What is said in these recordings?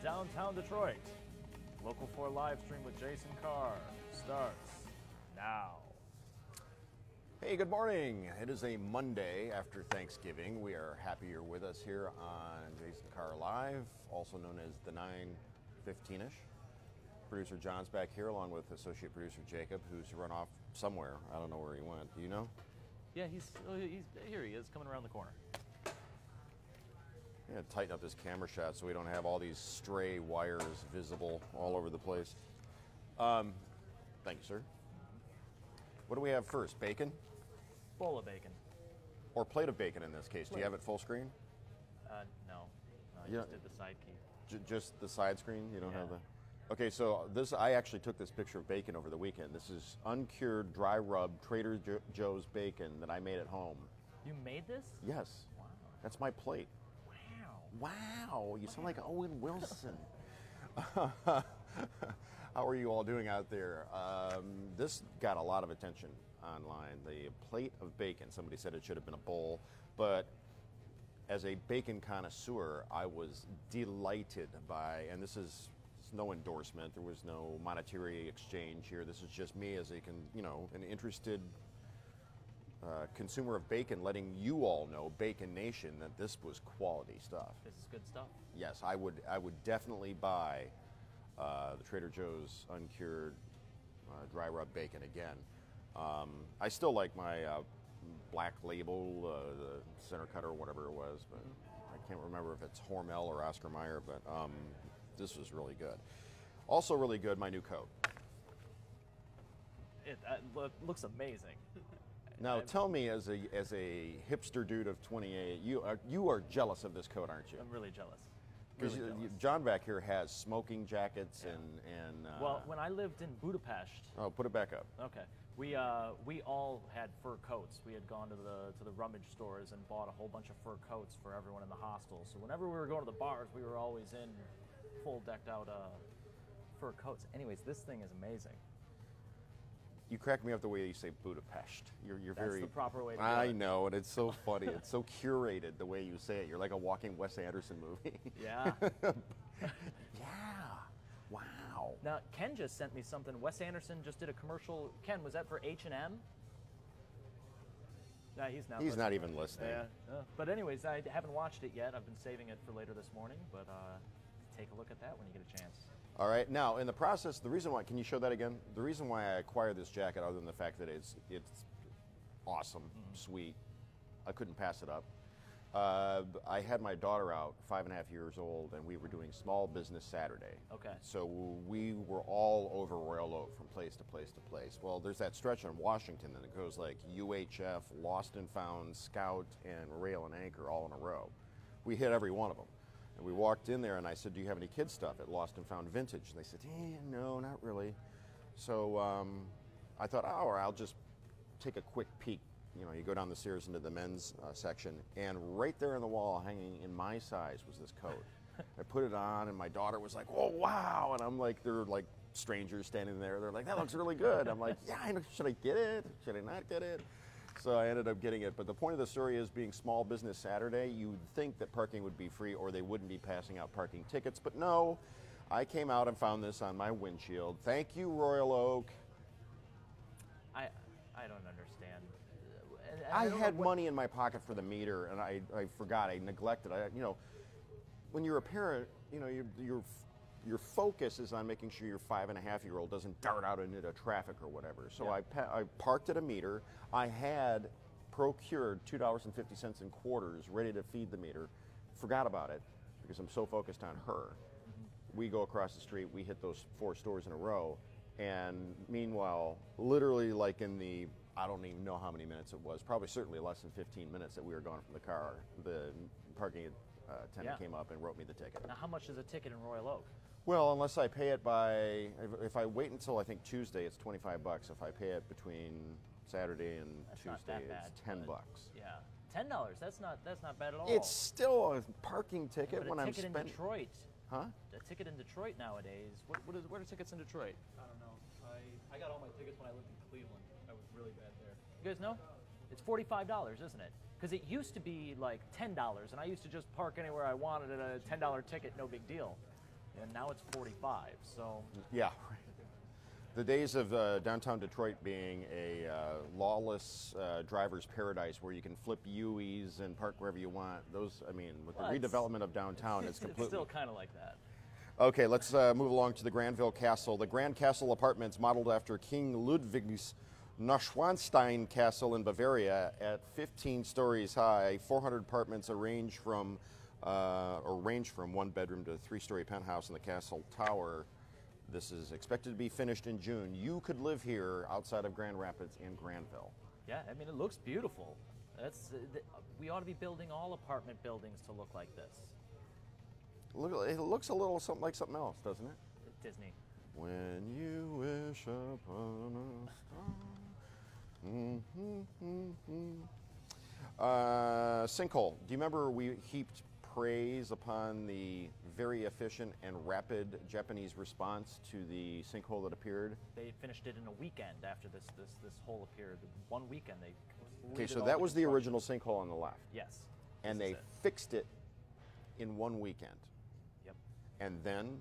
downtown Detroit. Local 4 live stream with Jason Carr starts now. Hey, good morning. It is a Monday after Thanksgiving. We are happy you're with us here on Jason Carr Live, also known as the 9:15ish. Producer John's back here along with associate producer Jacob, who's run off somewhere. I don't know where he went. Do you know? Yeah, he's here. He is coming around the corner. Yeah, tighten up this camera shot so we don't have all these stray wires visible all over the place. Thank you, sir. What do we have first? Bacon? Bowl of bacon. Or plate of bacon in this case. Do you have it full screen? No. I Yeah. just did the side key. Just the side screen? You don't have Yeah. the... Okay, so I actually took this picture of bacon over the weekend. This is uncured, dry rub Trader Joe's bacon that I made at home. You made this? Yes. Wow. That's my plate. Wow, you sound like Owen Wilson. How are you all doing out there? This got a lot of attention online. The plate of bacon, somebody said it should have been a bowl, but as a bacon connoisseur, I was delighted by, and this is no endorsement, there was no monetary exchange here. This is just me as an interested consumer of bacon, letting you all know, Bacon Nation, that this was quality stuff. This is good stuff. Yes, I would definitely buy the Trader Joe's uncured dry rub bacon again. I still like my Black Label, the center cutter, or whatever it was, but I can't remember if it's Hormel or Oscar Mayer, but this was really good. Also really good, my new coat. It looks amazing. Now, tell me, as a hipster dude of 28, you are jealous of this coat, aren't you? I'm really jealous. Because Really jealous. John back here has smoking jackets and Well, when I lived in Budapest. oh, put it back up. Okay. We all had fur coats. We had gone to the rummage stores and bought a whole bunch of fur coats for everyone in the hostel. So whenever we were going to the bars, we were always in full decked out fur coats. Anyways, this thing is amazing. You crack me up the way you say Budapest. You're That's very. the proper way to do I it. know, and it's so funny. It's so curated the way you say it. You're like a walking Wes Anderson movie. Yeah. Yeah. Wow. Now Ken just sent me something. Wes Anderson just did a commercial. Ken, was that for H&M? No, he's not. He's not listening. even listening. Yeah. But anyways, I haven't watched it yet. I've been saving it for later this morning. But take a look at that when you get a chance. All right. Now, in the process, the reason why, can you show that again? The reason why I acquired this jacket, other than the fact that it's awesome, sweet, I couldn't pass it up. I had my daughter out, 5.5 years old, and we were doing Small Business Saturday. Okay. So we were all over Royal Oak from place to place to place. Well, there's that stretch on Washington that goes like UHF, Lost and Found, Scout, and Rail and Anchor all in a row. We hit every one of them. And we walked in there, and I said, "Do you have any kids stuff at Lost and Found Vintage?" And they said, "No, not really." So I thought, "Oh, I'll just take a quick peek." You know, you go down the stairs into the men's section, and right there on the wall, hanging in my size, was this coat. I put it on, and my daughter was like, "Oh, wow!" And I'm like, they're like strangers standing there. They're like, "That looks really good." I'm like, "Yeah, I know. Should I get it? Should I not get it?" So I ended up getting it. But the point of the story is, being Small Business Saturday, you'd think that parking would be free or they wouldn't be passing out parking tickets. But no, I came out and found this on my windshield. Thank you, Royal Oak. I don't understand. And I don't had know what- money in my pocket for the meter, and I forgot. I neglected. When you're a parent, your focus is on making sure your 5.5-year-old doesn't dart out into the traffic or whatever. So Yeah. I parked at a meter. I had procured $2.50 in quarters ready to feed the meter. Forgot about it because I'm so focused on her. We go across the street. We hit those 4 stores in a row. And meanwhile, literally like in the, I don't even know how many minutes it was, probably certainly less than 15 minutes that we were gone from the car, the parking attendant came up and wrote me the ticket. Now, how much is a ticket in Royal Oak? Well, unless I pay it by, if I wait until I think Tuesday, it's $25. If I pay it between Saturday and That's not Tuesday, that it's bad, $10. Yeah, $10. That's not bad at all. It's still a parking ticket but when a I'm ticket in spending. Detroit. Huh? A ticket in Detroit nowadays. What are tickets in Detroit? I don't know. I got all my tickets when I lived in Cleveland. I was really bad there. You guys know? It's $45, isn't it? Because it used to be like $10, and I used to just park anywhere I wanted at a $10 ticket, no big deal. and now it's 45. So Yeah. The days of downtown Detroit being a lawless driver's paradise where you can flip U's and park wherever you want, those, I mean, with the redevelopment of downtown, it's completely... It's still kind of like that. Okay, let's move along to the Granville Castle. The Grand Castle Apartments, modeled after King Ludwig's Neuschwanstein Castle in Bavaria, at 15 stories high. 400 apartments range from one bedroom to a 3-story penthouse in the castle tower. This is expected to be finished in June. You could live here outside of Grand Rapids in Granville. Yeah, I mean, it looks beautiful. We ought to be building all apartment buildings to look like this. It looks a little something like something else, doesn't it? Disney. When you wish upon a star. Sinkhole. Do you remember we heaped praise upon the very efficient and rapid Japanese response to the sinkhole that appeared? They finished it in a weekend after this hole appeared. One weekend they Okay, so that was the original sinkhole on the left. Yes. And they fixed it in one weekend. Yep. And then?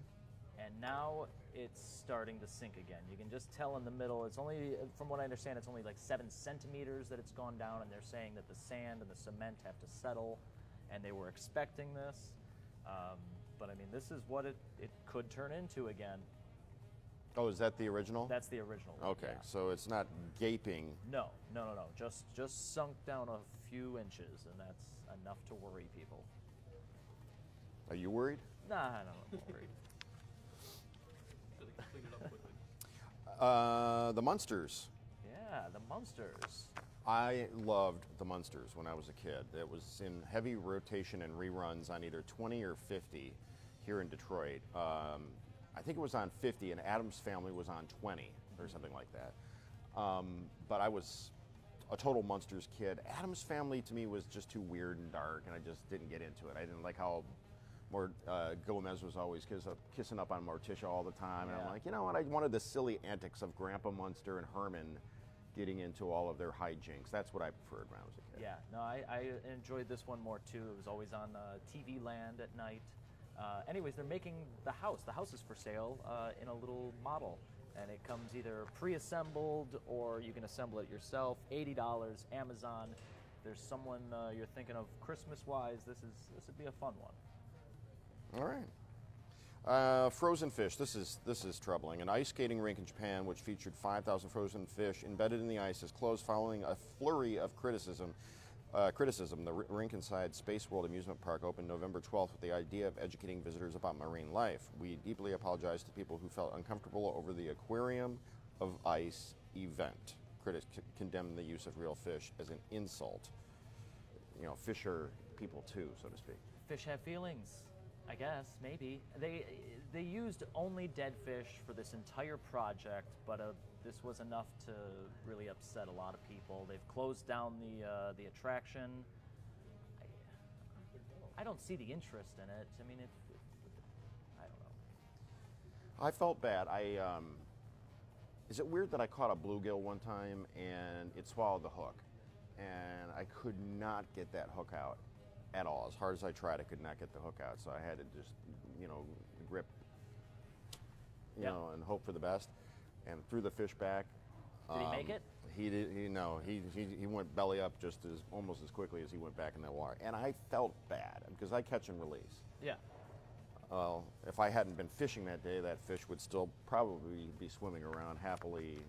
And now it's starting to sink again. You can just tell in the middle, it's only, from what I understand, it's only like 7 centimeters that it's gone down, and they're saying that the sand and the cement have to settle, and they were expecting this. But I mean, this is what it could turn into again. Oh, is that the original? That's the original. Okay, yeah. so it's not gaping. No. Just sunk down a few inches, and that's enough to worry people. Are you worried? Nah, I'm not worried. Clean it up quickly. The Munsters. Yeah, the Munsters. I loved the Munsters when I was a kid. It was in heavy rotation and reruns on either 20 or 50 here in Detroit. I think it was on 50, and Addams Family was on 20 or something like that. But I was a total Munsters kid. Addams Family to me was just too weird and dark, and I just didn't get into it. I didn't like how Gomez was always kissing up on Morticia all the time, and I'm like, you know what? I wanted the silly antics of Grandpa Munster and Herman getting into all of their hijinks. That's what I preferred when I was a kid. Yeah, no, I enjoyed this one more too. It was always on TV Land at night. Anyways, they're making the house. The house is for sale in a little model, and it comes either pre-assembled or you can assemble it yourself. $80, Amazon. If there's someone you're thinking of Christmas-wise, this would be a fun one. All right. Frozen fish. This is troubling. An ice skating rink in Japan, which featured 5,000 frozen fish embedded in the ice, is closed following a flurry of criticism. The rink inside Space World Amusement Park opened November 12th with the idea of educating visitors about marine life. We deeply apologize to people who felt uncomfortable over the Aquarium of Ice event. Critics condemned the use of real fish as an insult. You know, fish are people too, so to speak. Fish have feelings. I guess, maybe. They used only dead fish for this entire project, but this was enough to really upset a lot of people. They've closed down the attraction. I don't see the interest in it. I mean, I don't know. I felt bad. Is it weird that I caught a bluegill one time and it swallowed the hook? And I could not get that hook out at all. As hard as I tried, I could not get the hook out. So I had to just, grip, and hope for the best, and threw the fish back. Did he make it? He did. He went belly up almost as quickly as he went back in that water. And I felt bad because I catch and release. Yeah. Well, if I hadn't been fishing that day, that fish would still probably be swimming around happily,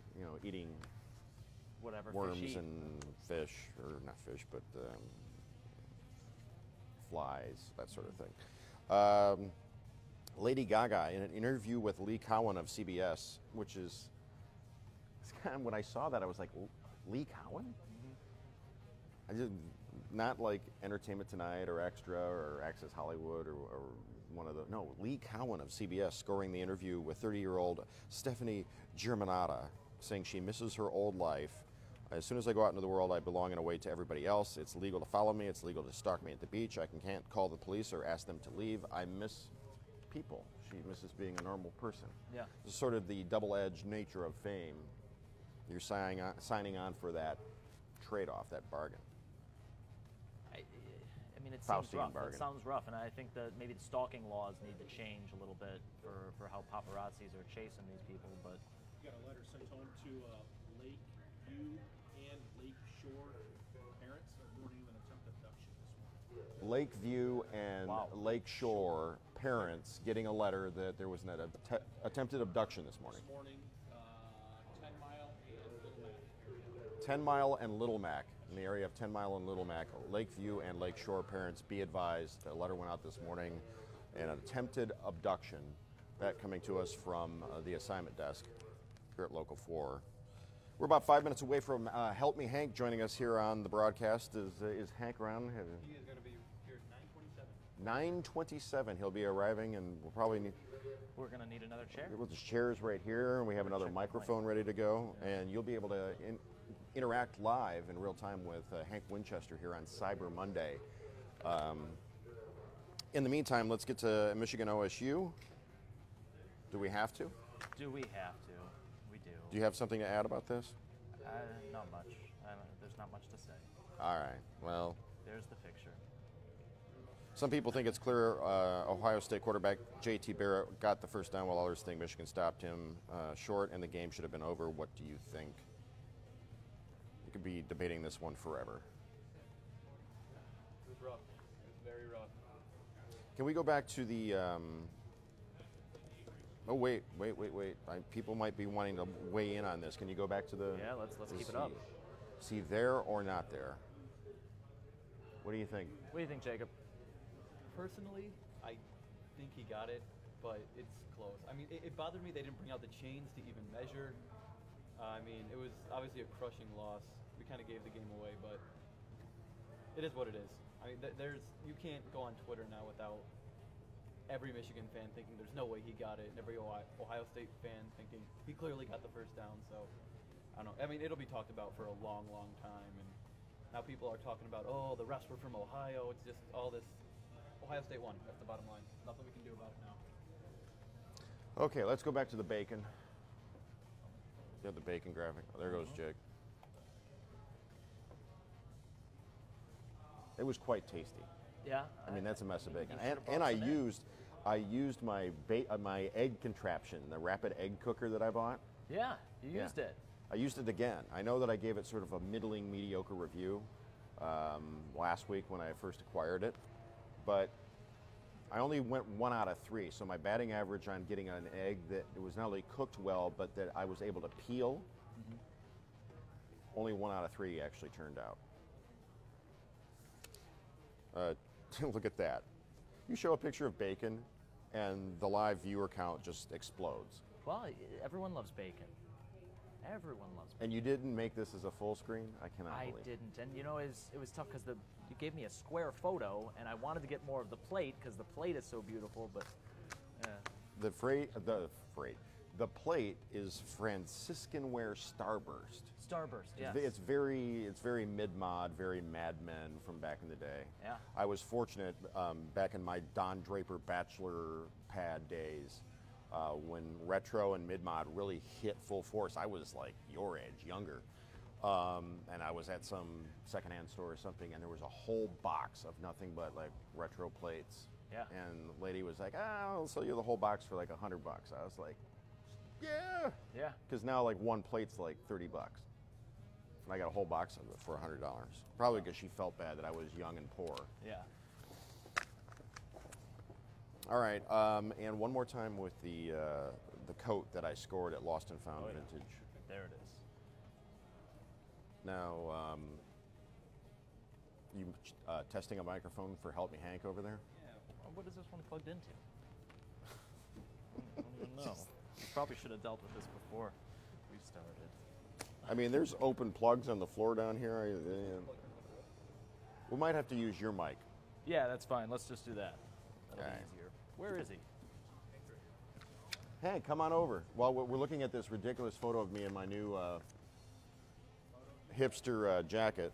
eating whatever worms fish eat. and fish, or not fish, but flies, that sort of thing. Lady Gaga, in an interview with Lee Cowan of CBS, which is, it's kind of, when I saw that, I was like, Lee Cowan? Mm-hmm. I just, not like Entertainment Tonight or Extra or Access Hollywood or one of the, no, Lee Cowan of CBS scoring the interview with 30-year-old Stephanie Germanotta, saying she misses her old life. As soon as I go out into the world, I belong in a way to everybody else. It's legal to follow me. It's legal to stalk me at the beach. I can't call the police or ask them to leave. I miss people. She misses being a normal person. Yeah. It's sort of the double-edged nature of fame. You're signing on for that trade-off, that bargain. I mean, mean, it seems Faustian rough. bargain. It sounds rough, and I think that maybe the stalking laws need to change a little bit for how paparazzis are chasing these people. But We got a letter sent home to Lake View and Lake Shore parents warning of an attempted abduction this morning. Lakeview and Wow. Lakeshore parents getting a letter that there was an attempted abduction this morning. This morning, 10 Mile and Little Mac area. 10 Mile and Little Mac, in the area of 10 Mile and Little Mac, Lakeview and Lakeshore parents, be advised. A letter went out this morning, an attempted abduction. That coming to us from the assignment desk here at Local 4. We're about 5 minutes away from Help Me Hank joining us here on the broadcast. Is Hank around? He is going to be here at 9:27. 9:27. He'll be arriving, and we'll probably need. we're going to need another chair. Well, there's chairs right here, and we have another Check the mic. microphone ready to go, and you'll be able to interact live in real time with Hank Winchester here on Cyber Monday. In the meantime, let's get to Michigan OSU. Do we have to? Do we have to? We do. Do you have something to add about this? Not much. There's not much to say. All right. Well, There's the picture. some people think it's clear Ohio State quarterback J.T. Barrett got the first down, while others think Michigan stopped him short and the game should have been over. What do you think? You could be debating this one forever. It was rough. It was very rough. Can we go back to the? Oh wait! People might be wanting to weigh in on this. Can you go back to the? Yeah, let's keep it up. See there or not there? What do you think? What do you think, Jacob? Personally, I think he got it, but it's close. I mean, it bothered me they didn't bring out the chains to even measure. I mean, it was obviously a crushing loss. We kind of gave the game away, but it is what it is. I mean, you can't go on Twitter now without every Michigan fan thinking there's no way he got it, and every Ohio State fan thinking he clearly got the first down. So, I don't know. I mean, it'll be talked about for a long, long time, and now people are talking about, oh, the refs were from Ohio. It's just all this. Ohio State won. That's the bottom line. Nothing we can do about it now. Okay, let's go back to the bacon. You have the bacon graphic. Oh, there goes Jake. It was quite tasty. Yeah. I mean, that's a mess of bacon. You should've And brought I some in. used my my egg contraption, the rapid egg cooker that I bought. Yeah, you Yeah. used it. I used it again. I know that I gave it sort of a middling, mediocre review last week when I first acquired it, but I only went 1 out of 3. So my batting average on getting an egg that it was not only cooked well, but that I was able to peel, only 1 out of 3 actually turned out. Look at that. You show a picture of bacon, and the live viewer count just explodes. Well, everyone loves bacon. Everyone loves bacon. And you didn't make this as a full screen? I cannot I believe. didn't, and you know, it was tough because you gave me a square photo, and I wanted to get more of the plate because the plate is so beautiful. But The plate is Franciscanware Starburst. Starburst, yes. It's very mid-mod, very Mad Men from back in the day. Yeah. I was fortunate back in my Don Draper bachelor pad days when retro and mid-mod really hit full force. I was like your age, younger. And I was at some secondhand store or something, and there was a whole box of nothing but like retro plates. Yeah. And the lady was like, I'll sell you the whole box for like $100. I was like, yeah. Yeah. Because now like one plate's like $30. And I got a whole box of it for $100. Probably because she felt bad that I was young and poor. Yeah. All right, and one more time with the coat that I scored at Lost and Found Oh, yeah. Vintage. There it is. Now, you testing a microphone for Help Me Hank over there? Well, what is this one plugged into? I don't even know. We probably should have dealt with this before we started. I mean, there's open plugs on the floor down here. We might have to use your mic. Yeah, that's fine. Let's just do that. That'll Alright. be easier. Where is he? Hey, come on over. While we're looking at this ridiculous photo of me in my new hipster jacket,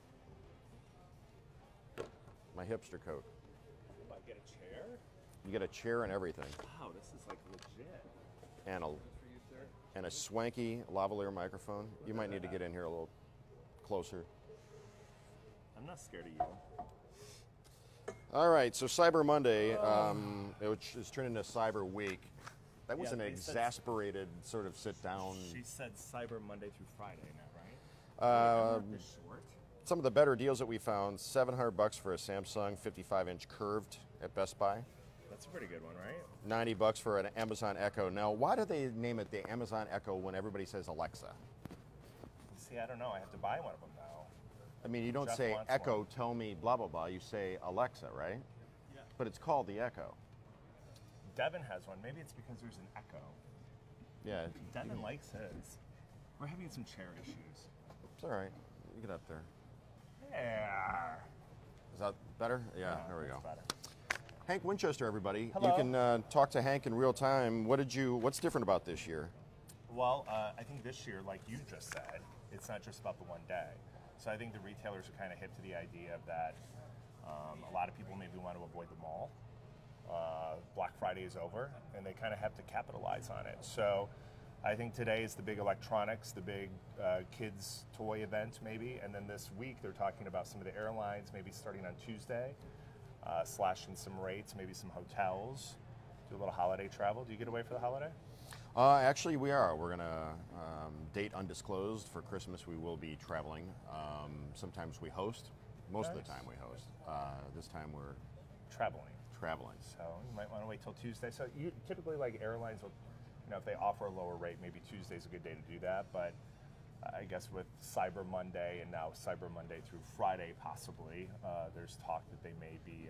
my hipster coat. I get a chair? You get a chair and everything, Wow, this is like legit. and a swanky lavalier microphone. You might need to get in here a little closer. I'm not scared of you. All right, so Cyber Monday, which is turned into Cyber Week. That was Yeah, an they said- exasperated sort of sit down. She said Cyber Monday through Friday, not right? Uh, This short. some of the better deals that we found: $700 for a Samsung 55-inch curved at Best Buy. That's a pretty good one, right? $90 for an Amazon Echo. Now, why do they name it the Amazon Echo when everybody says Alexa? See, I don't know. I have to buy one of them now. I mean, you don't Jeff say wants Echo, one. tell me blah blah blah. You say Alexa, right? Yeah. But it's called the Echo. Devin has one. Maybe it's because there's an Echo. Yeah, Devin likes his. We're having some chair issues. it's all right. You get up there. Yeah. Is that better? Yeah, there we that's go. better. Hank Winchester, everybody. Hello. You can talk to Hank in real time. What's different about this year? Well, I think this year, like you just said, it's not just about the one day. So I think the retailers are kind of hip to the idea that a lot of people maybe want to avoid the mall. Black Friday is over, and they kind of have to capitalize on it. So I think today is the big electronics, the big kids' toy event maybe, and then this week they're talking about some of the airlines, maybe starting on Tuesday, slashing some rates, maybe some hotels, do a little holiday travel. Do you get away for the holiday? Actually, we are. We're going to date undisclosed. For Christmas, we will be traveling. Sometimes we host. Most of the Nice. time we host. This time we're Traveling. traveling. So you might want to wait till Tuesday. So you typically, like airlines will, if they offer a lower rate, maybe Tuesday's a good day to do that. But I guess with Cyber Monday and now Cyber Monday through Friday, possibly, there's talk that they may be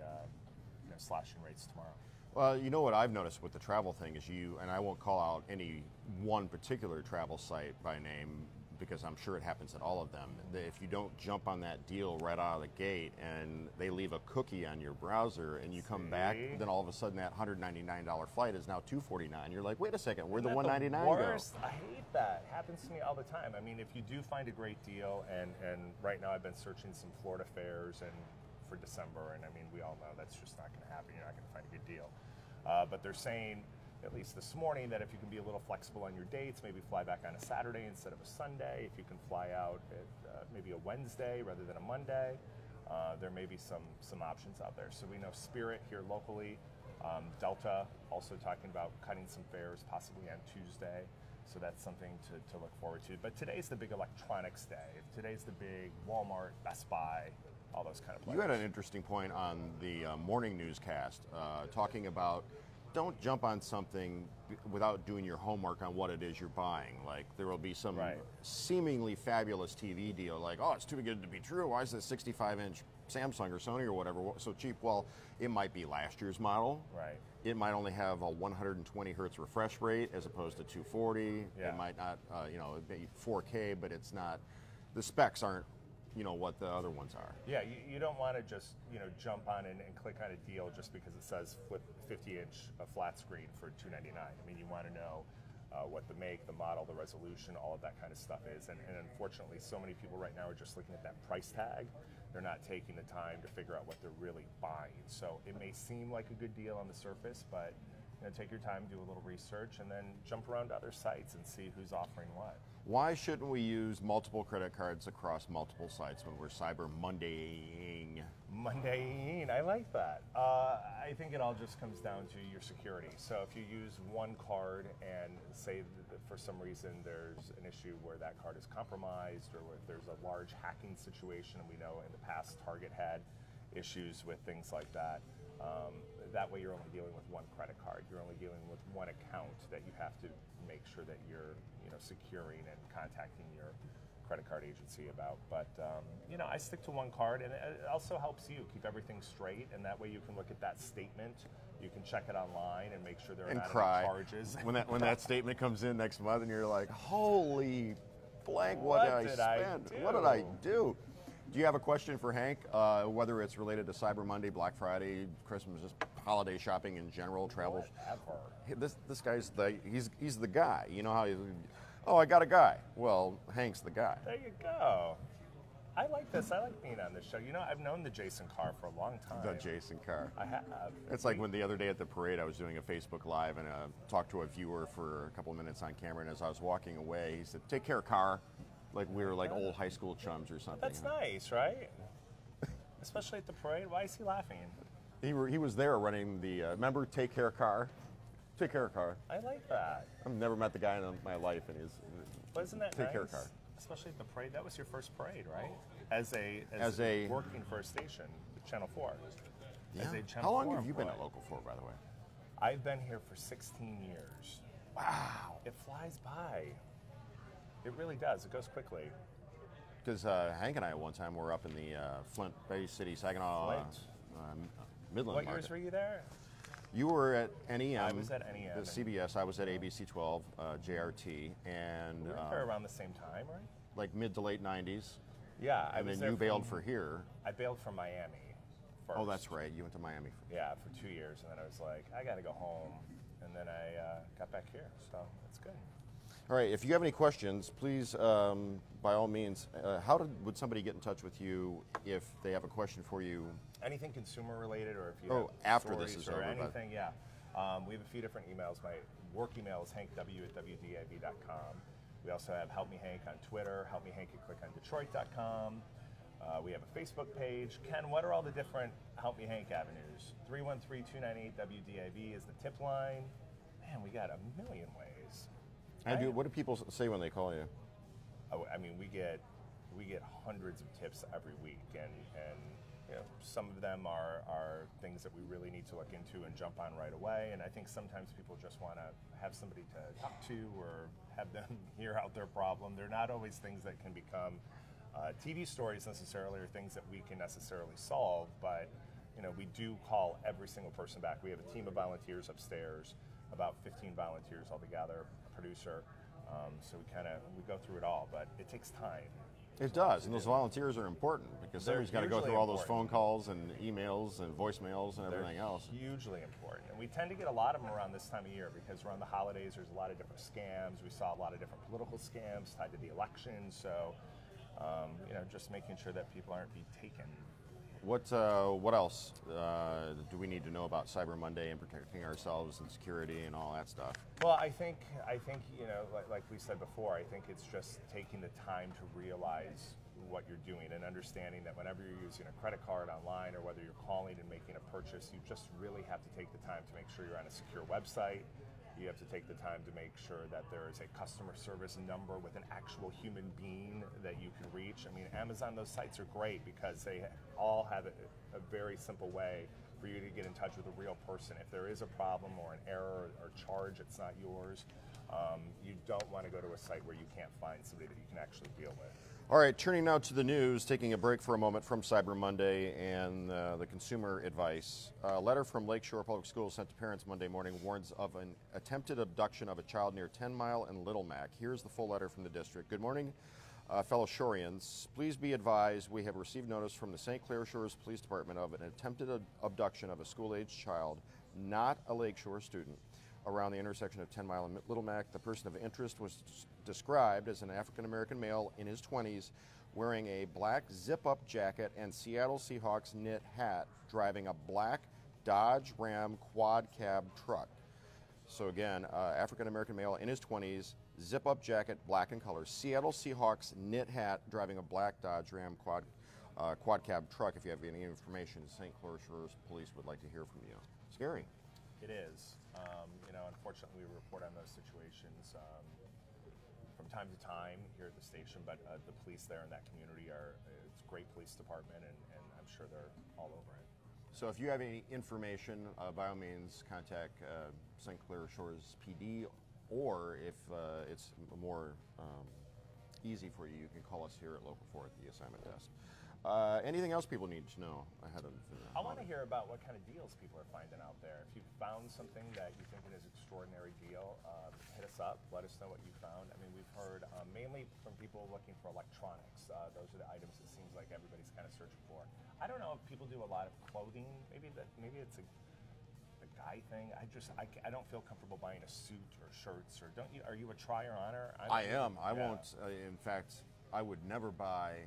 slashing rates tomorrow. Well, you know what I've noticed with the travel thing is and I won't call out any one particular travel site by name because I'm sure it happens at all of them, that if you don't jump on that deal right out of the gate and they leave a cookie on your browser and you come back, See? then all of a sudden that $199 flight is now $249. You're like, wait a second, where'd the Isn't that $199 the go? worst? I hate that. Happens to me all the time. I mean, if you do find a great deal, and right now I've been searching some Florida fares and for December, and I mean, we all know that's just not going to happen. You're not going to find a good deal. But they're saying, at least this morning, that if you can be a little flexible on your dates, maybe fly back on a Saturday instead of a Sunday, if you can fly out at maybe a Wednesday rather than a Monday, there may be some options out there. So we know Spirit here locally, Delta also talking about cutting some fares possibly on Tuesday. So that's something to look forward to. But today's the big electronics day. Today's the big Walmart, Best Buy, all those kind of places. You had an interesting point on the morning newscast talking about don't jump on something without doing your homework on what it is you're buying. Like there will be some Right. seemingly fabulous TV deal like, oh, it's too good to be true. Why is this 65-inch Samsung or Sony or whatever so cheap? Well, it might be last year's model. Right. It might only have a 120 hertz refresh rate as opposed to 240. Yeah. It might not, it may be 4K, but it's not. The specs aren't, what the other ones are. Yeah, you don't want to just jump on and click on a deal just because it says flip 50-inch a flat screen for $299. I mean, you want to know what the make, the model, the resolution, all of that kind of stuff is. And unfortunately, so many people right now are just looking at that price tag. They're not taking the time to figure out what they're really buying. So it may seem like a good deal on the surface, but take your time, do a little research, and then jump around to other sites and see who's offering what. Why shouldn't we use multiple credit cards across multiple sites when we're Cyber Mondaying? Mondaying, I like that. I think it all just comes down to your security. So if you use one card and say that for some reason there's an issue where that card is compromised or if there's a large hacking situation, and we know in the past Target had issues with things like that, that way you're only dealing with one credit card. You're only dealing with one account that you have to make sure that you're securing and contacting your credit card agency about. But I stick to one card, and it also helps you keep everything straight, and that way you can look at that statement, you can check it online and make sure there are And not cry any charges. when that statement comes in next month, and you're like, "Holy blank! What did I spend? What did I do?" Do you have a question for Hank? Whether it's related to Cyber Monday, Black Friday, Christmas, just holiday shopping in general, travel. Whatever. This guy's he's the guy. You know how I got a guy. Well, Hank's the guy. There you go. I like this. I like being on this show. I've known the Jason Carr for a long time. The Jason Carr. I have. It's like when the other day at the parade, I was doing a Facebook Live and talked to a viewer for a couple of minutes on camera, and as I was walking away, he said, "Take care, Carr." Like we were like old high school chums or something. That's nice, right? Especially at the parade. Why is he laughing? He was there running the, remember Take Care Carr? Take Care Carr. I like that. I've never met the guy in my life, and he's Wasn't that Take nice? Care Carr. Especially at the parade. That was your first parade, right? As working for a station, Channel 4. Yeah. As a Channel How long 4 have you been employee. at Local 4, by the way? I've been here for 16 years. Wow. It flies by. It really does. It goes quickly. Because Hank and I at one time were up in the Flint Bay City, Saginaw, Midland What market. years were you there? You were at NEM. I was at NEM. The CBS. I was at ABC 12, JRT, and We were there around the same time, right? like mid to late 90s. Yeah, I And was then there you bailed from- for here. I bailed from Miami first. Oh, that's right. You went to Miami. Yeah, for 2 years, and then I was like, I got to go home, and then I got back here, so it's good. All right. If you have any questions, please, by all means, would somebody get in touch with you if they have a question for you? Anything consumer related, or if you Oh, have after this stories is or over, but- anything, yeah. We have a few different emails. My work email is hankw@wdib.com. We also have Help Me Hank on Twitter, Help Me Hank at clickondetroit.com. We have a Facebook page. Ken, what are all the different Help Me Hank avenues? 313-298-WDIB is the tip line. Man, we got a million ways. And what do people say when they call you? Oh, I mean, we get hundreds of tips every week, and you know, some of them are things that we really need to look into and jump on right away. And I think sometimes people just want to have somebody to talk to or have them hear out their problem. They're not always things that can become TV stories necessarily, or things that we can necessarily solve. But you know, we do call every single person back. We have a team of volunteers upstairs, about 15 volunteers altogether, a producer. So we go through it all, but it takes time. It does, and those volunteers are important because They're somebody's got to go hugely through all those important. phone calls and emails and voicemails and everything They're else. hugely important. And we tend to get a lot of them around this time of year because around the holidays there's a lot of different scams. We saw a lot of different political scams tied to the election. So, you know, just making sure that people aren't being taken. What else do we need to know about Cyber Monday and protecting ourselves and security and all that stuff? Well, I think you know, like we said before, I think it's just taking the time to realize what you're doing and understanding that whenever you're using a credit card online or whether you're calling and making a purchase, you just really have to take the time to make sure you're on a secure website. You have to take the time to make sure that there is a customer service number with an actual human being that you can reach. I mean, Amazon, those sites are great because they all have a very simple way for you to get in touch with a real person. If there is a problem or an error or charge, it's not yours. You don't want to go to a site where you can't find somebody that you can actually deal with. All right, turning now to the news, taking a break for a moment from Cyber Monday and the consumer advice. A letter from Lakeshore Public Schools sent to parents Monday morning warns of an attempted abduction of a child near 10 Mile and Little Mac. Here's the full letter from the district. Good morning, fellow Shoreans. Please be advised we have received notice from the St. Clair Shores Police Department of an attempted abduction of a school-aged child, not a Lakeshore student, around the intersection of 10 Mile and Little Mac. The person of interest was described as an African-American male in his 20s wearing a black zip-up jacket and Seattle Seahawks knit hat, driving a black Dodge Ram quad cab truck. So again, African-American male in his 20s, zip-up jacket, black in color, Seattle Seahawks knit hat, driving a black Dodge Ram quad cab truck. If you have any information, St. Clair Shores Police would like to hear from you. Scary. It is. You know, unfortunately, we report on those situations from time to time here at the station, but the police there in that community it's a great police department, and I'm sure they're all over it. So if you have any information, by all means, contact St. Clair Shores PD, or if it's more easy for you, you can call us here at Local 4 at the assignment desk. Anything else people need to know ahead of I want to hear about what kind of deals people are finding out there. If you found something that you think is an extraordinary deal, hit us up. Let us know what you found. I mean, we've heard mainly from people looking for electronics. Those are the items it seems like everybody's kind of searching for. I don't know if people do a lot of clothing. Maybe it's a guy thing. I don't feel comfortable buying a suit or shirts. Or don't you? Are you a trier honor? I am. I won't. In fact, I would never buy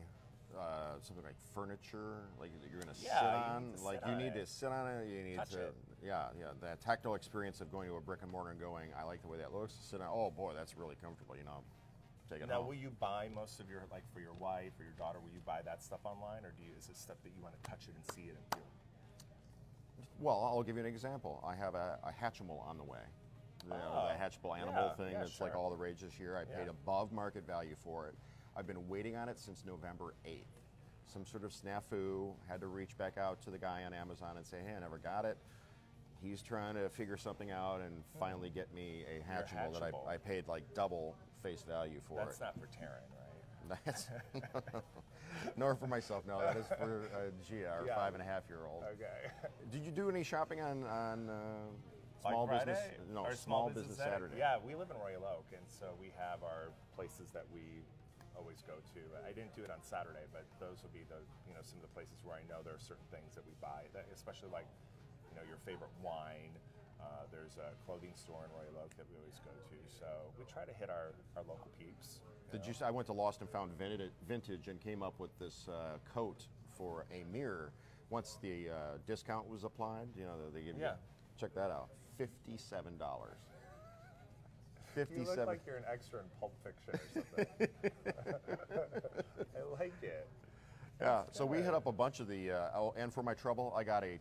something like furniture, like you're going to sit on. You need to sit on it. You need touch to, it. that tactile experience of going to a brick and mortar and going, I like the way that looks. Sit on. Oh boy, that's really comfortable. You know, take it Now, home. will you buy most of your, like for your wife or your daughter? Will you buy that stuff online, or is it stuff that you want to touch it and see it and feel? Well, I'll give you an example. I have a Hatchimal on the way. The hatchable animal thing that's like all the rage this year. I paid above market value for it. I've been waiting on it since November 8th. Some sort of snafu, had to reach back out to the guy on Amazon and say, hey, I never got it. He's trying to figure something out and finally get me a hatchable that I paid like double face value for. That's not for Taryn, right? That's nor for myself. No, that is for Gia, our 5.5-year-old. Okay. Did you do any shopping on small Black business? Friday? No, Or small business Saturday. Yeah, we live in Royal Oak, and so we have our places that we always go to. I didn't do it on Saturday, but those would be the some of the places where I know there are certain things that we buy, that, especially like your favorite wine. There's a clothing store in Royal Oak that we always go to. So we try to hit our local peeps. Did you? I went to Lost and Found Vintage and came up with this coat for a mirror. Once the discount was applied, they give you. Check that out. $57. You look like you're an extra in Pulp Fiction or something. I like it. Yeah. So we hit up a bunch of the. And for my trouble, I got a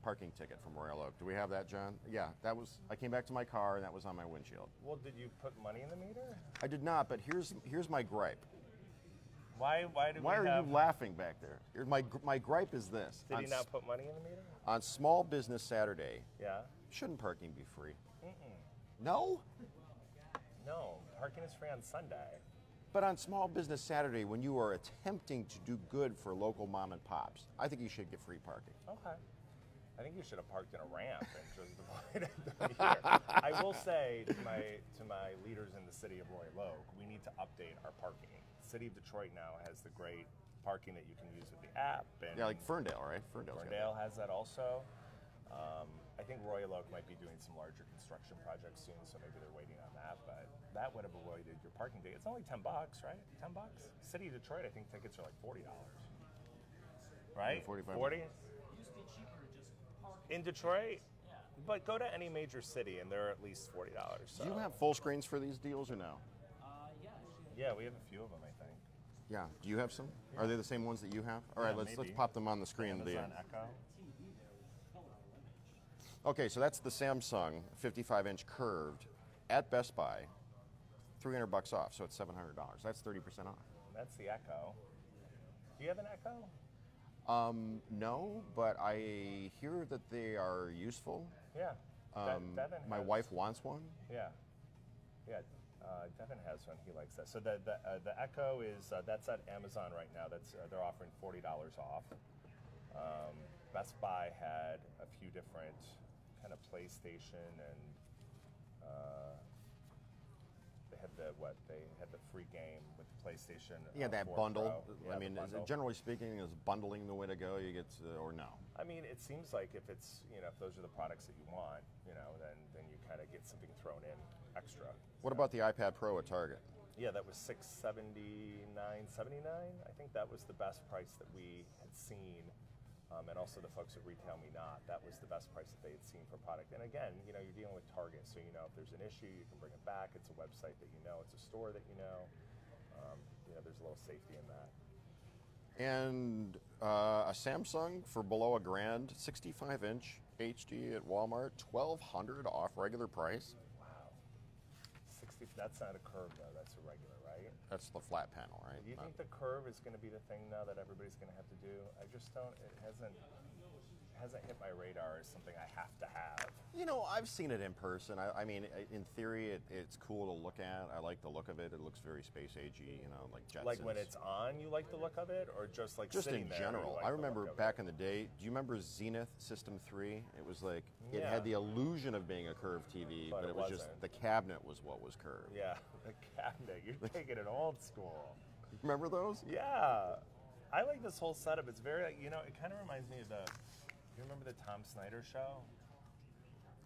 parking ticket from Royal Oak. Do we have that, John? Yeah, that was. I came back to my car and that was on my windshield. Well, did you put money in the meter? I did not, but here's my gripe. Why are you laughing back there? My gripe is this. Did he not put money in the meter? On Small Business Saturday, yeah, shouldn't parking be free? No? No, parking is free on Sunday. But on Small Business Saturday, when you are attempting to do good for local mom and pops, I think you should get free parking. Okay. I think you should have parked in a ramp and just avoided the meter. I will say to my leaders in the city of Royal Oak, we need to update our parking. The city of Detroit now has the great parking that you can use with the app. And yeah, like Ferndale, right? Ferndale has that also. I think Royal Oak might be doing some larger construction projects soon, so maybe they're waiting on that. But that would have avoided your parking ticket. It's only $10, right? $10. City of Detroit, I think tickets are like $40. Right? 45. 40. In Detroit? Yeah. But go to any major city and they're at least $40. So. Do you have full screens for these deals or no? Yeah, we have a few of them, I think. Yeah. Do you have some? Yeah. Are they the same ones that you have? All right, let's pop them on the screen. Amazon Echo. Okay, so that's the Samsung 55-inch curved at Best Buy, $300 off, so it's $700. That's 30% off. That's the Echo. Do you have an Echo? No, but I hear that they are useful. Yeah. Devin my wife wants one. Yeah. Yeah. Devin has one. He likes that. So the Echo is that's at Amazon right now. That's they're offering $40 off. Best Buy had a few different kind of PlayStation and they had the free game with the PlayStation. Yeah, that 4 bundle. Pro. Yeah, I mean, generally speaking, is bundling the way to go? You get or no? I mean, it seems like if it's if those are the products that you want, then you kind of get something thrown in extra. What about the iPad Pro at Target? Yeah, that was $679.79. I think that was the best price that we had seen. And also the folks at Retail Me Not, that was the best price that they had seen for product. And again, you're dealing with Target, so if there's an issue, you can bring it back. It's a website that it's a store that there's a little safety in that. And a Samsung for below $1,000, 65-inch HD at Walmart, $1,200 off regular price. Wow, 60. That's not a curve though. That's a regular, right? That's the flat panel, right? Do you think the curve is going to be the thing now that everybody's going to have to do? I just don't. It hasn't hit my radar as something I have to have. I've seen it in person. I mean, in theory, it's cool to look at. I like the look of it. It looks very space agey, like Jetsons. Like when it's on, you like the look of it, or just like just sitting in there, general. like I remember back in the day. Do you remember Zenith System 3? It was like it Yeah. had the illusion of being a curved TV, but it was just wasn't. the cabinet was what was curved. Yeah, the cabinet. You're taking it old school. Remember those? Yeah, I like this whole setup. It's very, it kind of reminds me of you remember the Tom Snyder show?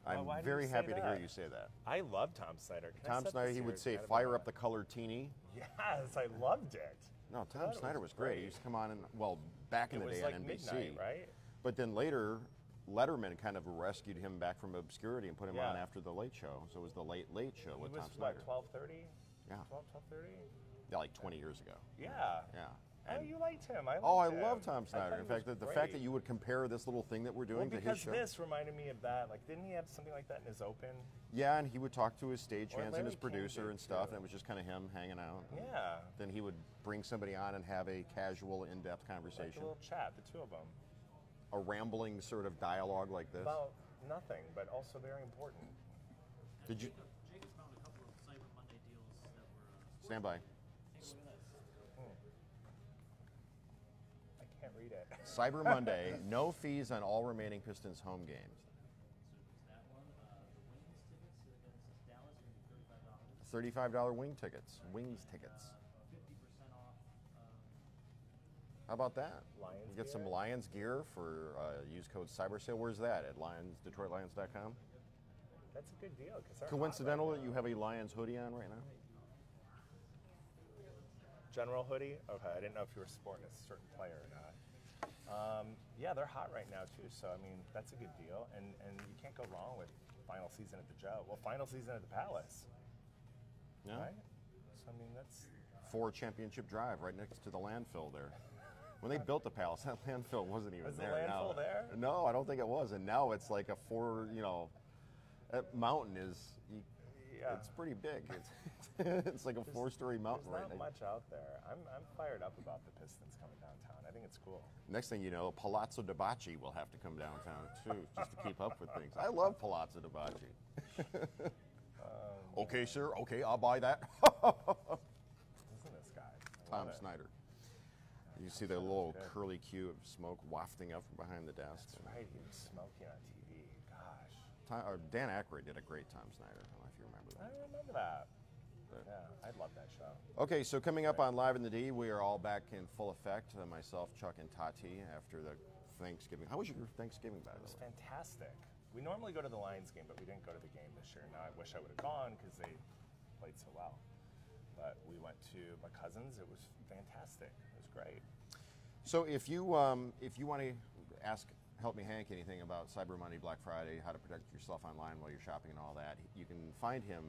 I'm why do very you say happy to hear that? you say that. I love Tom Snyder. Can I Tom set Snyder, this he here? would say, Kind of fire a- up the color teeny. Yes, I loved it. No, I Tom thought it Snyder was great. He used to come on, back in It the was day like on NBC. midnight, right? But then later, Letterman kind of rescued him back from obscurity and put him on Yeah. after the Late Show. So it was the Late Show He with was Tom Snyder. what, 12:30? Yeah. 12:30? Yeah, like 20 years ago. Yeah. Yeah. Oh, And you liked him. I liked oh, I him. love Tom I Snyder. thought In he fact, was the fact that great. you would compare this little thing that we're Well, doing to his because show. this reminded me of that. Like, didn't he have something like that in his open? Yeah, and he would talk to his stagehands and Larry his King producer did, and stuff, too. and it was just kind of him hanging out. And Yeah. Then he would bring somebody on and have a casual, in-depth Like a conversation. little chat, the two of them. A rambling sort of dialogue like this. About nothing, but also very important. Did you Jake has found a couple of Cyber Monday deals that were. stand by? Hey, look at this. I can't read it. Cyber Monday, no fees on all remaining Pistons home games. So there's that one. The Wings tickets, again, this is Dallas, are going to be $35. $35 wing tickets. Wings tickets. 50% off. How about that? Lions We get some gear? Lions gear for use code CyberSale. Where's that? At DetroitLions.com? That's a good deal. Coincidental that you have a Lions hoodie on right now? General hoodie? Okay, I didn't know if you were sporting a certain player or not. Yeah, they're hot right now too. So I mean, that's a good deal, and you can't go wrong with final season at the Joe. Well, final season at the Palace, Yeah. right? So I mean, that's 4 Championship Drive right next to the landfill there. When they built the Palace, that landfill wasn't even Was the there. landfill there? No, I don't think it was. And now it's like a 4, that mountain is, yeah. it's pretty big. It's like a 4-story mountain There's right not next. much out there. I'm fired up about the Pistons coming downtown. I think it's cool. Next thing you know, Palazzo de Bacci will have to come downtown too, just to keep up with things. I love Palazzo de Bacci. Okay, sir. Okay, I'll buy that. Isn't this guy? I love Tom it. Snyder. You see the little curly cue of smoke wafting up from behind the desk. That's right. He was smoking on TV. Gosh, Dan Aykroyd did a great Tom Snyder. I don't know if you remember I that. remember that. Yeah, I love that show. Okay, so coming up on Live in the D, we are all back in full effect. Myself, Chuck, and Tati after the Thanksgiving. How was your Thanksgiving, by It the was way? fantastic. We normally go to the Lions game, but we didn't go to the game this year. Now I wish I would have gone because they played so well. But we went to my cousin's. It was fantastic. It was great. So if you want to help me Hank anything about Cyber Monday, Black Friday, how to protect yourself online while you're shopping and all that, you can find him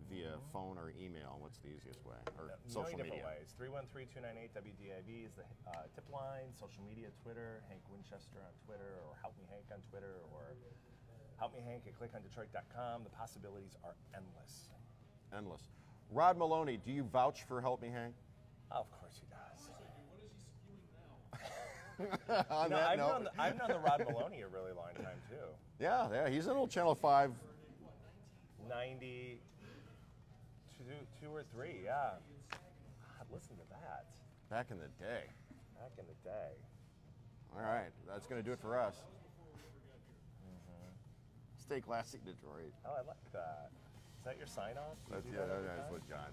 via phone or email. What's the easiest way? Or social Million media? different ways. 313-298-WDIV is the tip line. Social media, Twitter, Hank Winchester on Twitter, or Help Me Hank on Twitter, or Help Me Hank at clickondetroit.com. The possibilities are endless. Endless. Rod Maloney, do you vouch for Help Me Hank? Of course he does. What is he spewing now? On No, that I've note, known the Rod Maloney a really long time too. yeah, he's an old Channel 5. 92 or 3, yeah. God, listen to that. Back in the day. Back in the day. All right, that's going to do it for us. Stay classy, Detroit. Oh, I like that. Is that your sign off? That's what John.